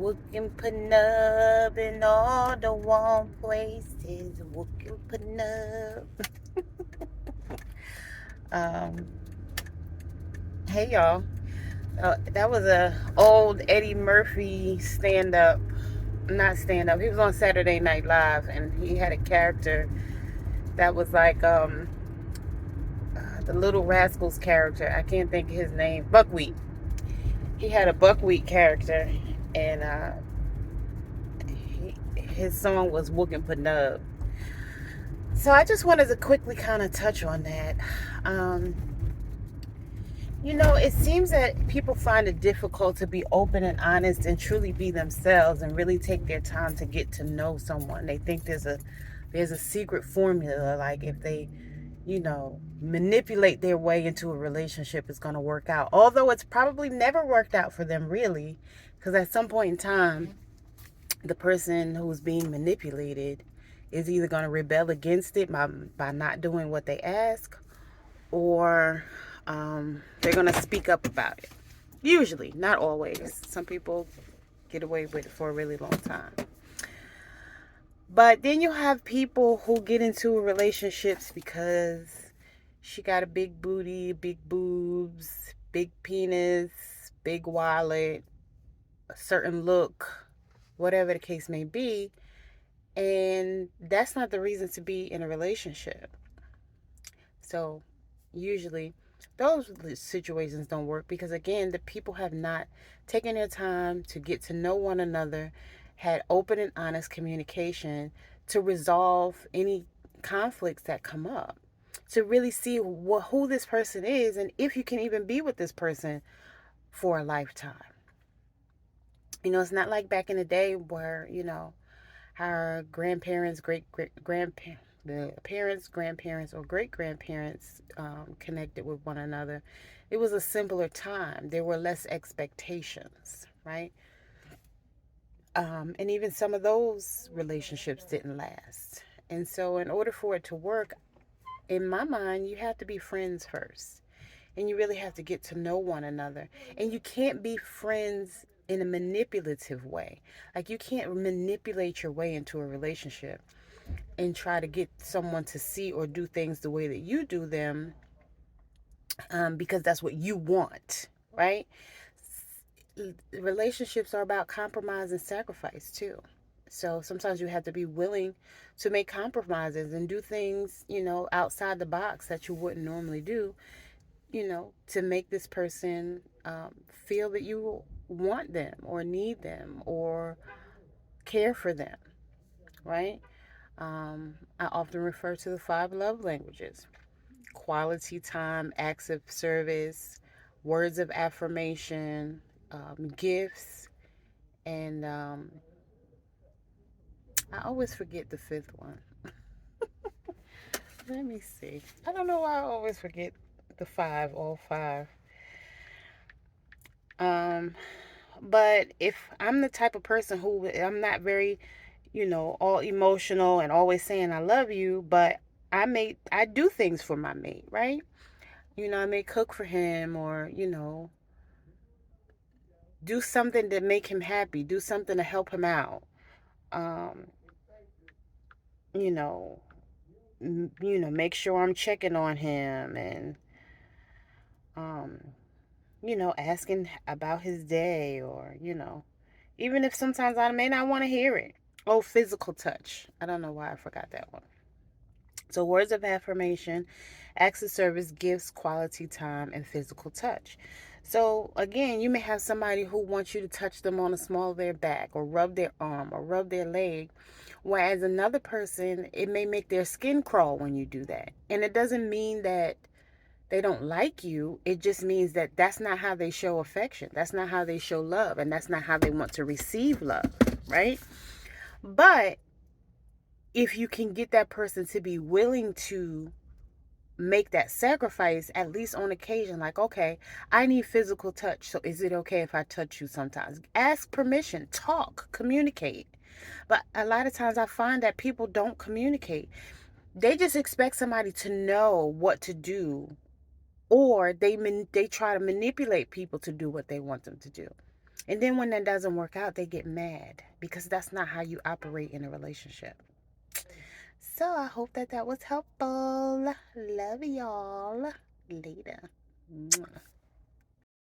Wookin' Panub in all the warm places. Wookin' Panub. um, hey y'all. That was a old Eddie Murphy stand up. Not stand up. He was on Saturday Night Live, and he had a character that was like the Little Rascals character. I can't think of his name. Buckwheat. He had a Buckwheat character, and his song was Wookin' Panub. So I just wanted to quickly kind of touch on that. Um, it seems that people find it difficult to be open and honest and truly be themselves and really take their time to get to know someone. They think there's a secret formula, like if they, manipulate their way into a relationship, it's going to work out. Although it's probably never worked out for them really, because at some point in time, the person who's being manipulated is either going to rebel against it by not doing what they ask, or they're going to speak up about it. Usually, not always. Some people get away with it for a really long time. But then you have people who get into relationships because she got a big booty, big boobs, big penis, big wallet, a certain look, whatever the case may be. And that's not the reason to be in a relationship. So usually those situations don't work because, again, the people have not taken their time to get to know one another, had open and honest communication to resolve any conflicts that come up, to really see who this person is and if you can even be with this person for a lifetime. It's not like back in the day where, our grandparents, grandparents, the parents, grandparents, or great grandparents connected with one another. It was a simpler time. There were less expectations, right? And even some of those relationships didn't last. And so, in order for it to work, in my mind, you have to be friends first. And you really have to get to know one another. And you can't be friends in a manipulative way. Like, you can't manipulate your way into a relationship and try to get someone to see or do things the way that you do them, because that's what you want, right? Relationships are about compromise and sacrifice too. So sometimes you have to be willing to make compromises and do things, outside the box that you wouldn't normally do, to make this person feel that you want them or need them or care for them, right? I often refer to the 5 love languages: quality time, acts of service, words of affirmation, gifts, and I always forget the fifth one. Let me see. I don't know why I always forget all five. Um, but if I'm the type of person who I'm not very, all emotional and always saying I love you, but I do things for my mate, right? I may cook for him, or do something to make him happy, do something to help him out. Um, you know, make sure I'm checking on him, and um, asking about his day, or even if sometimes I may not want to hear it. Oh, physical touch. I don't know why I forgot that one. So, words of affirmation, acts of service, gifts, quality time, and physical touch. So, again, you may have somebody who wants you to touch them on the small of their back, or rub their arm, or rub their leg. Whereas another person, it may make their skin crawl when you do that. And it doesn't mean that they don't like you. It just means that that's not how they show affection. That's not how they show love. And that's not how they want to receive love, right? But if you can get that person to be willing to make that sacrifice, at least on occasion, like, okay, I need physical touch, so is it okay if I touch you sometimes? Ask permission, talk, communicate. But a lot of times I find that people don't communicate. They just expect somebody to know what to do, or they try to manipulate people to do what they want them to do. And then when that doesn't work out, they get mad because that's not how you operate in a relationship. So I hope that that was helpful. Love y'all. Later. Mwah.